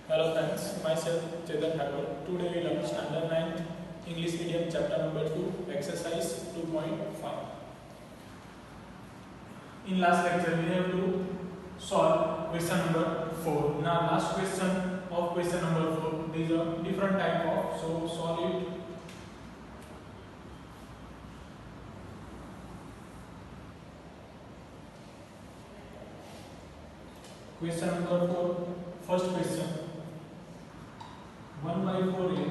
Hello friends, myself Chetan Thakur. Today we learn Standard 9th English Medium Chapter number 2, Exercise 2.5. In last lecture we have to solve question number 4. Now last question of question number 4. There is a different type of, so solve it. Question number 4. First question. 1 by 4a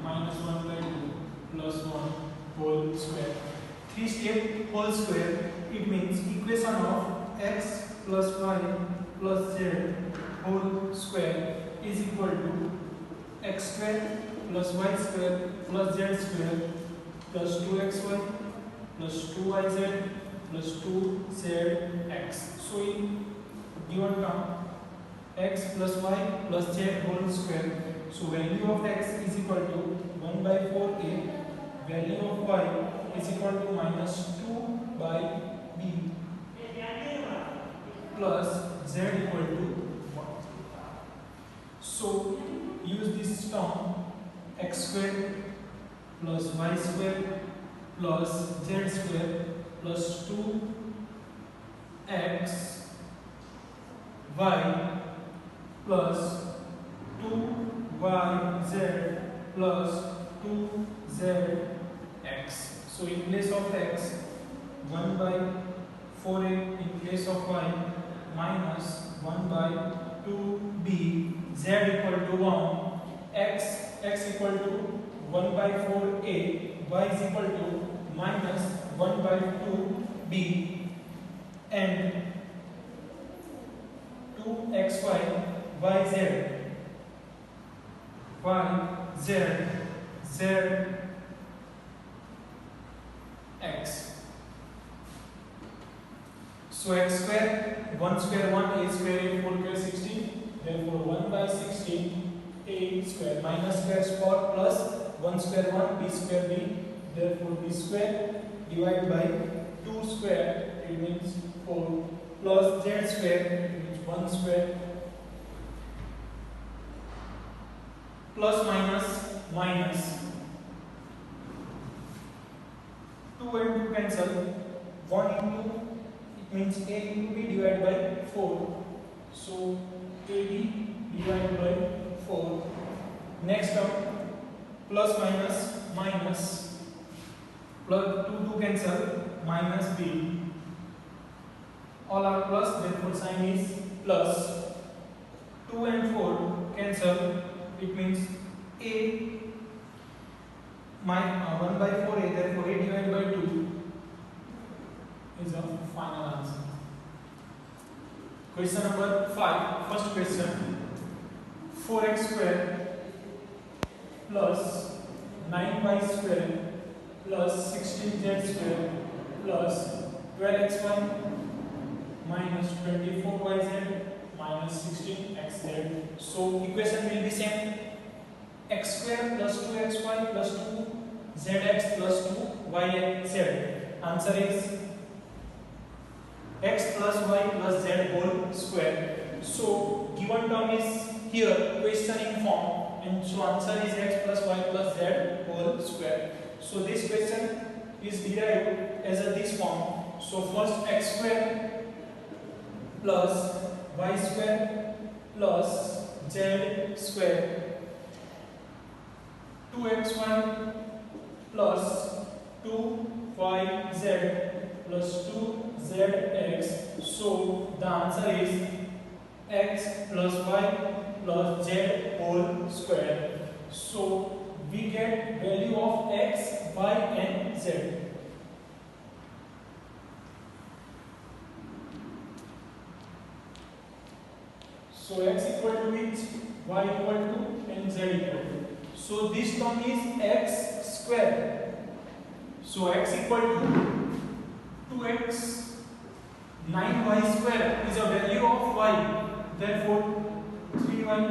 minus 1 by 2 plus 1 whole square. 3 step whole square, it means equation of x plus y plus z whole square is equal to x square plus y square plus z square plus 2xy plus 2yz plus 2zx. So in given term x plus y plus z whole square, so value of x is equal to 1 by 4a, value of y is equal to minus 2 by b plus z equal to 1. So use this term x square plus y square plus z square plus 2x y plus 2yz plus 2zx. So in place of x, 1 by 4a, in place of y, minus 1 by 2b, z equal to 1, x equal to 1 by 4a, y is equal to minus 1 by 2b, and 2xy, yz, x. So x square, 1 square 1, a square a, 4 square 16, therefore 1 by 16 a square, minus square spot plus 1 square 1, b square b, therefore b square divided by 2 square, it means 4, plus z square, it means 1 square, plus minus minus 2 and 2 cancel, 1 into, it means a into b divided by 4, so ab divided by 4. Next term, plus minus minus, plus 2 cancel, minus b, all are plus, therefore sign is plus. 2 and 4 cancel, it means a 1 by 4a, therefore a divided by 2 is a final answer. Question number 5. First question. 4x square plus 9y square plus 16z square plus 12xy minus 24yz minus 16xz. So equation will be same. X square plus 2xy plus 2zx plus 2yz. Answer is x plus y plus z whole square. So given term is here questioning form, and so answer is x plus y plus z whole square. So this question is derived as a this form. So first x square plus y square plus z square, 2xy plus 2yz plus 2zx. So the answer is x plus y plus z whole square. So we get value of x, y and z. So x equal to which, y equal to, and z equal to. So this term is x square. So x equal to 2x, 9y square is a value of y. Therefore 3y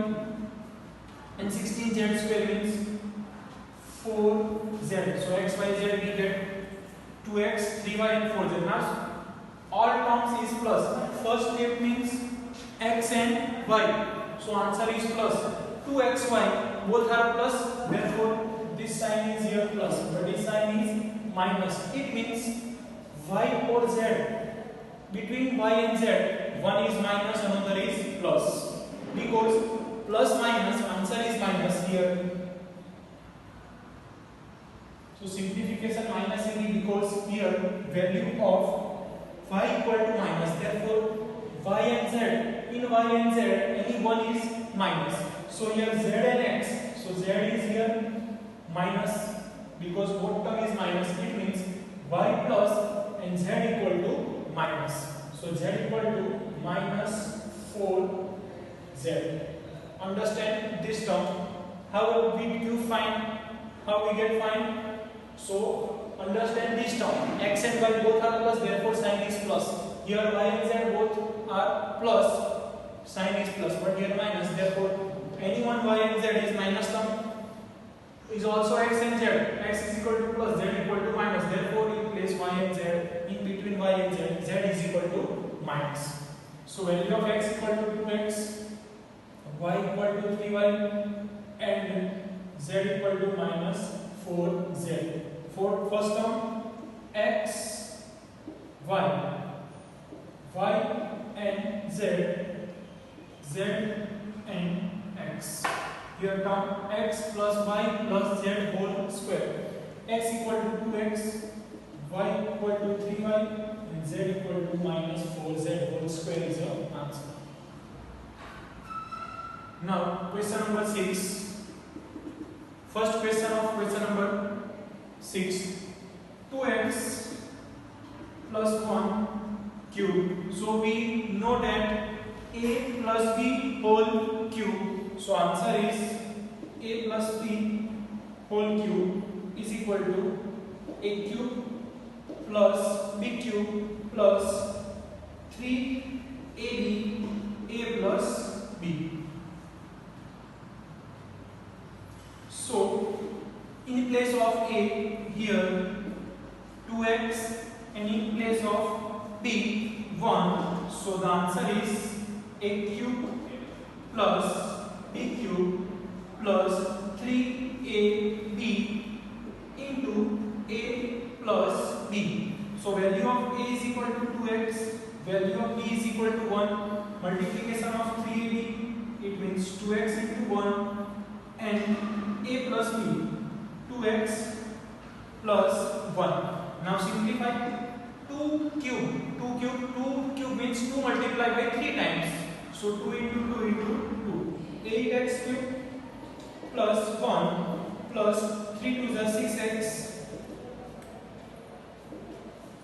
and 16z square means 4z. So x, y, z we get 2x, 3y and 4z. Now all terms is plus. First step means x and y. So answer is plus. 2xy both are plus, therefore this sign is here plus, but this sign is minus. It means y or z, between y and z, one is minus, another is plus. Because plus minus, answer is minus here. So simplification minus is because here value of y equal to minus, therefore y and z, in y and z any one is minus. So here z and x, so z is here minus because both term is minus. It means y plus and z equal to minus. So z equal to minus 4z. Understand this term? How we do find? How we get find? So understand this term. X and y both are plus, therefore sign is plus. Here y and z both are plus, sign is plus, but here minus, therefore any one y and z is minus term is also x and z. X is equal to plus, z equal to minus, therefore you place y and z in between y and z, z is equal to minus. So value of x equal to 2x, y equal to 3y, and z equal to minus 4z. For first term x, y and z, z and x. Here term x plus y plus z whole square. X equal to 2x, y equal to 3y, and z equal to minus 4z whole square is your answer. Now question number 6. First question of question number 6. 2x plus 1 cube. So we know that a plus b whole cube. So answer is a plus b whole cube is equal to a cube plus b cube plus 3ab a plus b. So in place of a here 2x and in place of b 1. So the answer is a cube plus b cube plus 3ab into a plus b. So value of a is equal to 2x, value of b is equal to 1. Multiplication of 3ab, it means 2x into 1 and a plus b, 2x plus 1. Now simplify. 2 cube means 2 multiplied by 3 times. So 2 into 2 into 2. 8x cube plus 1 plus 3 to the 6x.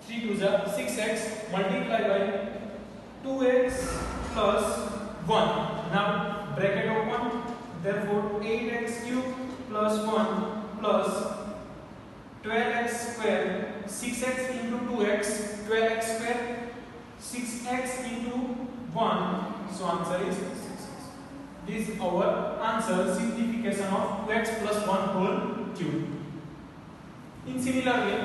3 to the 6x multiplied by 2x plus 1. Now bracket open. Therefore 8x cube plus 1 plus 12x square, 6x into 2x, 12x square, 6x into 1. So answer is 6. This is our answer, simplification of 2x plus 1 whole cube. In similar way,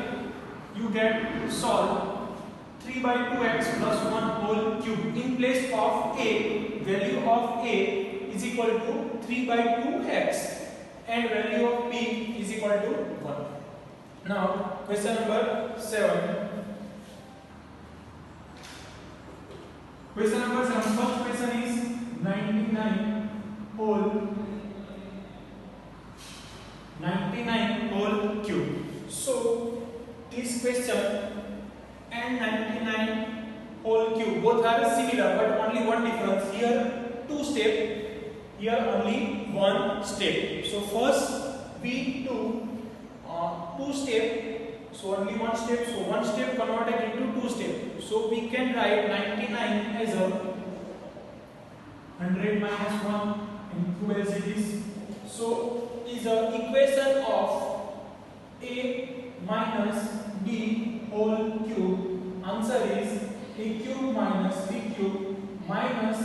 you get solve 3 by 2x plus 1 whole cube. In place of a, value of a is equal to 3 by 2x and value of b is equal to 1. Now question number 7. Question number 7. First question is 99 whole cube. So this question and 99 whole cube both are similar, but only one difference. Here 2 steps. Here only 1 step. So first we do 2 steps. So only 1 step. So 1 step converted into 2 steps. So we can write 99 as a 100 minus 1 and 2 as it is. So is a equation of a minus b whole cube. Answer is a cube minus b cube minus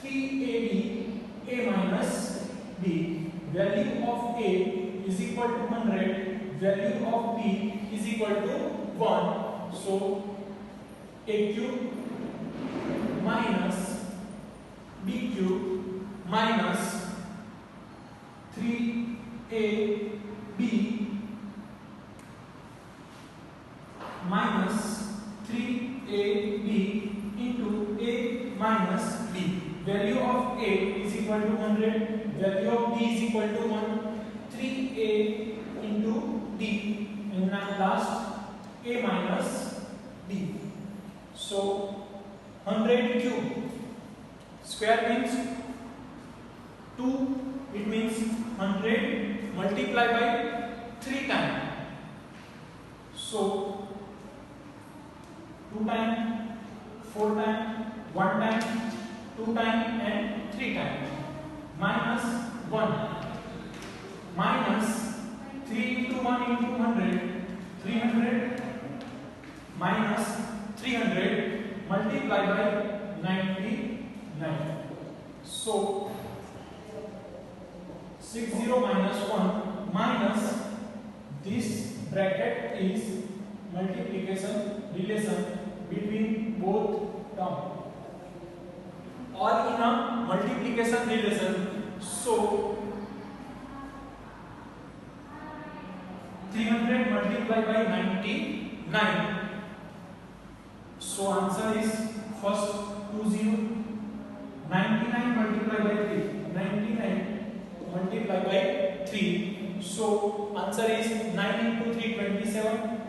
3ab a minus b. Value of a is equal to 100, value of b is equal to 1. So a cube minus b cube minus 3ab minus 3ab into a minus b. Value of a is equal to 100, value of b is equal to 1, 3a into b, and now last a minus b. So 100 cube square means 2, it means 100 multiplied by 3 times. So 2 times, 4 times, 1 time, 2 times and 3 times. Minus 1 minus 3 into 1 into 100, 300 minus 300 multiplied by 99. So 60 minus 1 minus this bracket is multiplication relation between both terms or in a multiplication relation. So 300 multiplied by 99. So answer is first 20, 99 multiplied by 3, 99 multiplied by 3. So answer is 9 into 3 27,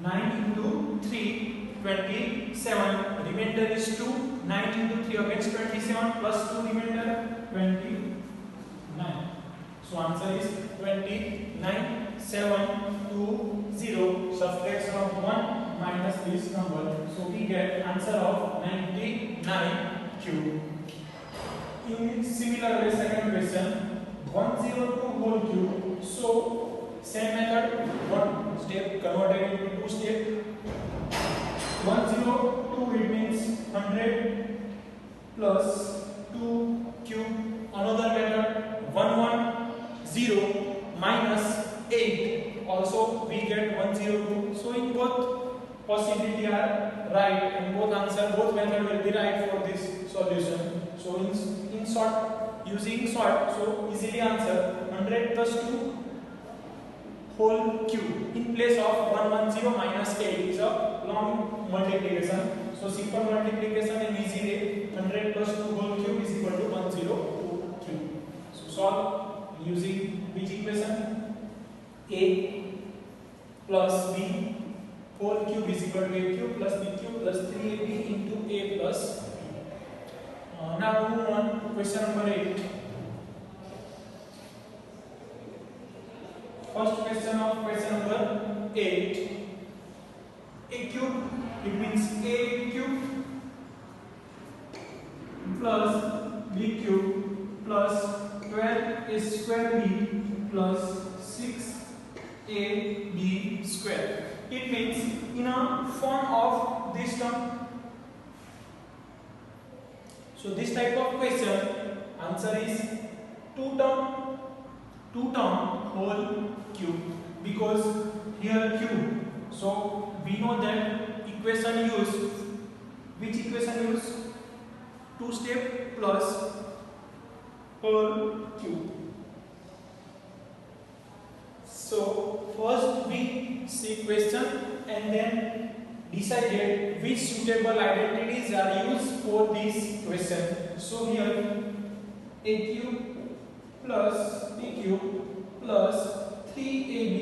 9 into 3 27, remainder is 2, 9 into 3 against 27 plus 2 remainder 29. So answer is 29, 7 2 0, subtract from 1 minus this number, so we get answer of 99 cube. In similar way, second question, 102 whole cube. So same method, one step converted into two step. 102 it means 100 plus 2 cube. Another method, 110 minus 8, also we get 102. So in both possibility are right, and both answer, both method will be right for this solution. So in short, using short, so easily answer 100 plus 2 whole cube in place of 110 minus 8 is a long multiplication. So simple multiplication and easy way, 100 plus 2 whole cube is equal to 102 cube. So solve using which equation? A plus b whole cube is equal to a cube plus b cube plus 3ab into a plus b. Now move on to question number 8. First question of question number 8. A cube, it means a cube plus b cube plus 12a square b plus 6ab square. It means in a form of this term. So this type of question, answer is two term whole cube, because here cube. So we know that equation use, which equation use? Two step plus whole cube. So first we see question and then decided which suitable identities are used for this question. So here a cube plus b cube plus 3ab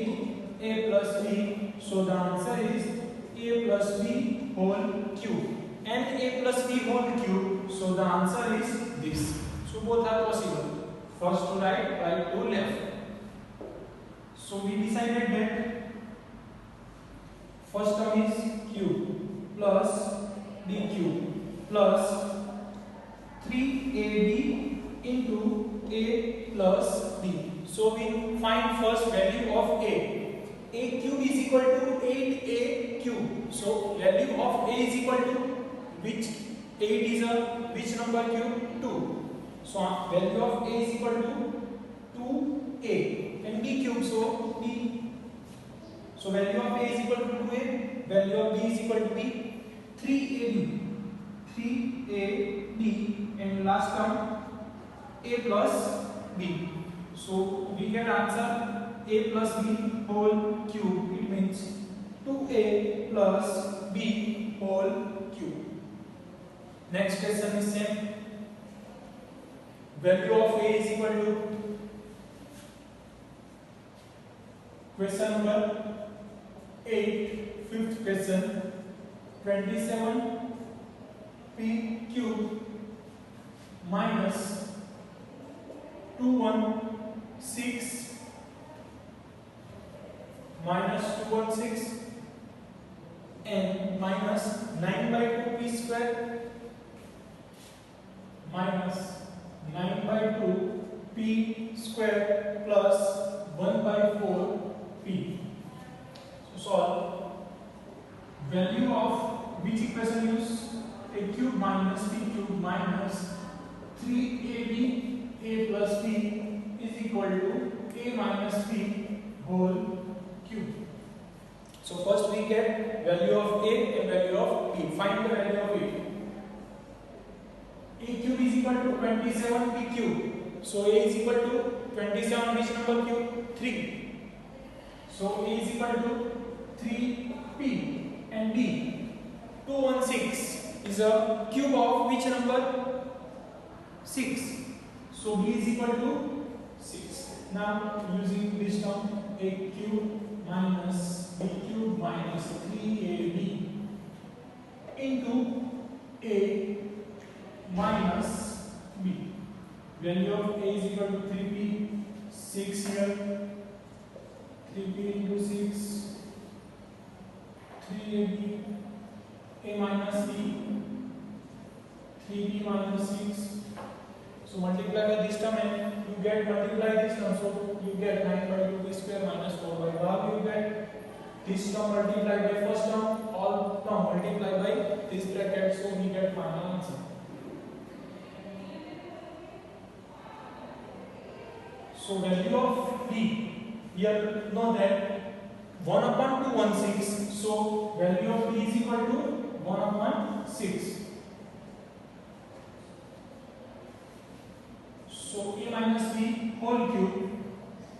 a plus b. So the answer is a plus b whole cube and a plus b whole cube. So the answer is this. So both are possible. First to right, right to left. So we decided that first term is cube plus b cube plus 3ab into a plus b. So we find first value of a. A cube is equal to 8a cube. So value of a is equal to which? 8 is a which number cube? 2. So value of a is equal to 2a and b cube. So b. So value of a is equal to 2a. Value of b is equal to b. 3ab and last term a plus b. So we get answer a plus b whole cube. It means 2a plus b whole cube. Next question is same. Value of a is equal to, question number 8, fifth question, 27 p cube minus 216 and minus 9 by 2 p square minus 9 by 2 p square plus 1 by 4 p. So solve. Value of which equation use? A cube minus b cube minus 3ab a plus b is equal to a minus b whole cube. So first we get value of a and value of b. Find the value of a. A cube is equal to 27p cube. So a is equal to 27, which number cube? 3. So a is equal to 3p and b. 216 is a cube of which number? 6. So b is equal to 6. Now using this term, a cube minus b cube minus 3ab into a minus b. Value of a is equal to 3p, 6 here, 3p into 6, 3ab, a minus b, 3b minus 6. So multiply by this term and you get multiply this term. So you get 9 by 2p square minus 4 by 5. You get this term multiplied by first term, all term multiplied by this bracket. So we get final answer. So value of b, here know that 1 upon 216. So value of b is equal to 1 upon 6. So a minus b whole cube,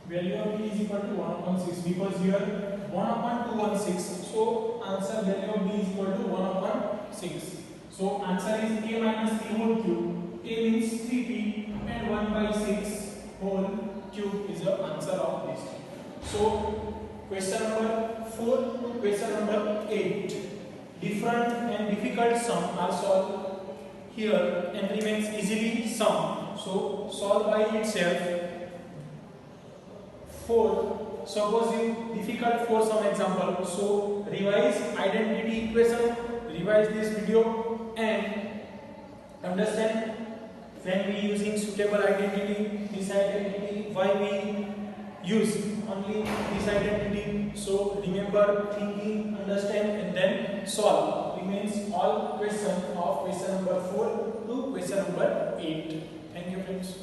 value of b is equal to 1 upon 6, because here 1 upon 216. So answer value of b is equal to 1 upon 6. So answer is a minus b whole cube. A means 3p and 1 by 6 whole cube is the answer of this. So question number 4 to question number 8. Different and difficult sum are solved here and remains easily sum. So solve by itself. 4. Suppose you difficult for some example. So revise identity equation. Revise this video and understand when we using suitable identity, this identity, why we use only this identity. So remember, thinking, understand and then solve. Remains all question of question number 4 to question number 8. Thank you friends.